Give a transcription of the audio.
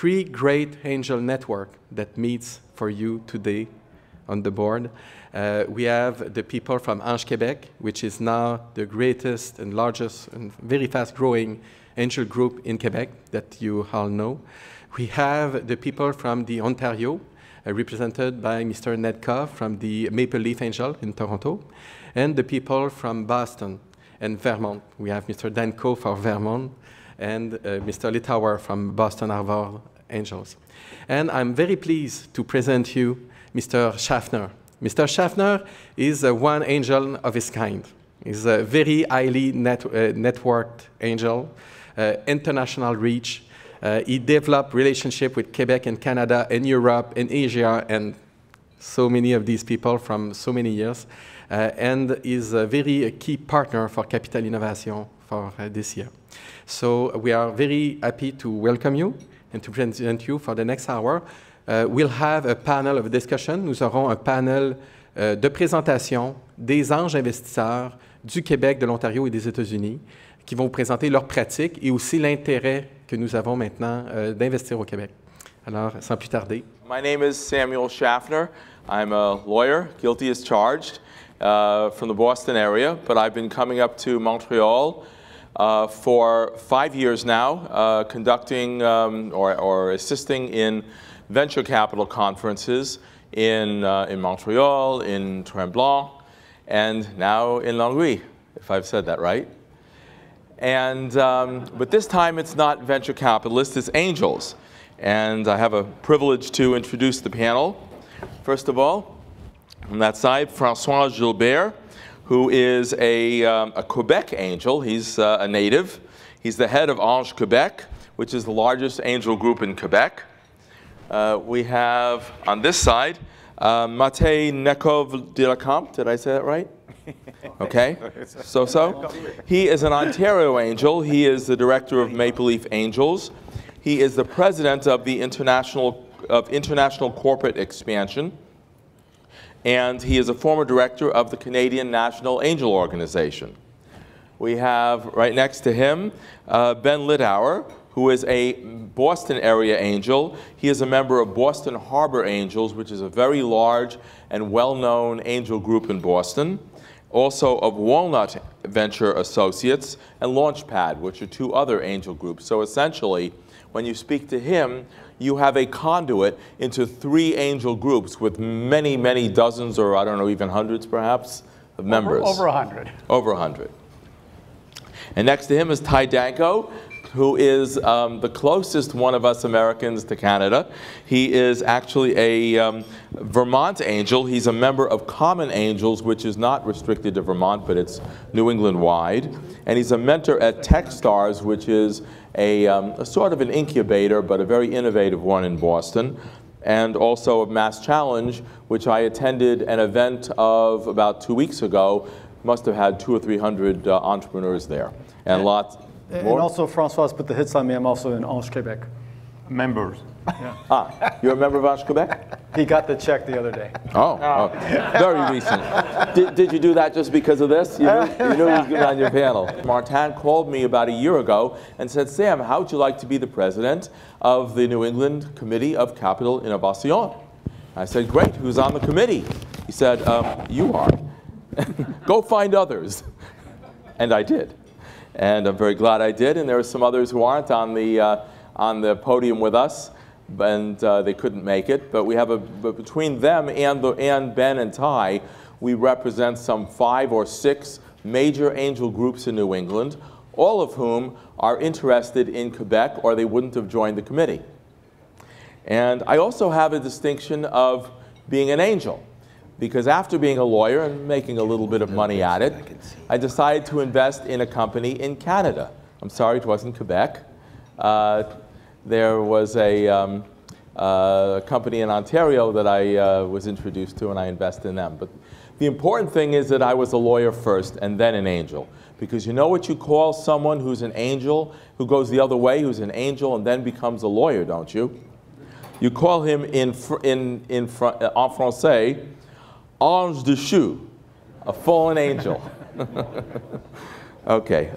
three great angel network that meets for you today on the board. We have the people from Ange Quebec, which is now the greatest and largest and very fast-growing angel group in Quebec that you all know. We have the people from the Ontario, represented by Mr. Nedkov from the Maple Leaf Angel in Toronto, and the people from Boston and Vermont. We have Mr. Danco for Vermont and Mr. Littauer from Boston Harbor Angels. And I'm very pleased to present you Mr. Shafner. Mr. Shafner is one angel of his kind. He's a very highly networked angel, international reach. He developed relationship with Quebec and Canada and Europe and Asia and so many of these people from so many years, and is a very key partner for Capital Innovation for this year. So we are very happy to welcome you and to present you for the next hour. We'll have a panel of discussion. Nous aurons un panel de présentation des anges investisseurs du Québec, de l'Ontario et des États-Unis qui vont vous présenter leurs pratiques et aussi l'intérêt que nous avons maintenant d'investir au Québec. Alors, sans plus tarder. My name is Samuel Shafner. I'm a lawyer, guilty as charged, from the Boston area, but I've been coming up to Montreal for 5 years now, conducting or assisting in venture capital conferences in Montreal, in Tremblant, and now in Longueuil, if I've said that right. And, but this time it's not venture capitalists, it's angels. And I have a privilege to introduce the panel. First of all, on that side, François Gilbert, who is a Quebec angel. He's a native. He's the head of Ange Quebec, which is the largest angel group in Quebec. We have, on this side, Matey Nedkov de la Camp. Did I say that right? Okay, so. He is an Ontario angel. He is the director of Maple Leaf Angels. He is the president of the International Corporate Expansion. And he is a former director of the Canadian National Angel Organization. We have right next to him Ben Littauer, who is a Boston area angel. He is a member of Boston Harbor Angels, which is a very large and well-known angel group in Boston. Also of Walnut Venture Associates and Launchpad, which are two other angel groups. So essentially, when you speak to him, you have a conduit into three angel groups with many, many dozens, or I don't know, even hundreds perhaps, of members. Over 100. Over 100. And next to him is Danco, who is the closest one of us Americans to Canada. He is actually a Vermont angel. He's a member of Common Angels, which is not restricted to Vermont, but it's New England-wide. And he's a mentor at Techstars, which is a sort of an incubator, but a very innovative one in Boston. And also of Mass Challenge, which I attended an event of about 2 weeks ago. Must have had 200 or 300 entrepreneurs there. And lots. And also, François put the hits on me. I'm also in Ange Quebec. Members. Yeah. Ah, you're a member of Ange Quebec? He got the check the other day. Oh, very recent. Did you do that just because of this? You knew he was going on your panel. Martin called me about a year ago and said, Sam, how would you like to be the president of the New England Committee of Capital Innovation? I said, great, who's on the committee? He said, you are. Go find others. And I did. And I'm very glad I did. And there are some others who aren't on the podium with us, and they couldn't make it. But we have between them and Ben and Ty, we represent some 5 or 6 major angel groups in New England, all of whom are interested in Quebec, or they wouldn't have joined the committee. And I also have a distinction of being an angel, because after being a lawyer and making a little bit of money at it, I decided to invest in a company in Canada. I'm sorry it wasn't Quebec. There was a company in Ontario that I was introduced to, and I invested in them. But the important thing is that I was a lawyer first and then an angel. Because you know what you call someone who's an angel, who goes the other way, who's an angel and then becomes a lawyer, don't you? You call him en français, ange de chou, a fallen angel. Okay.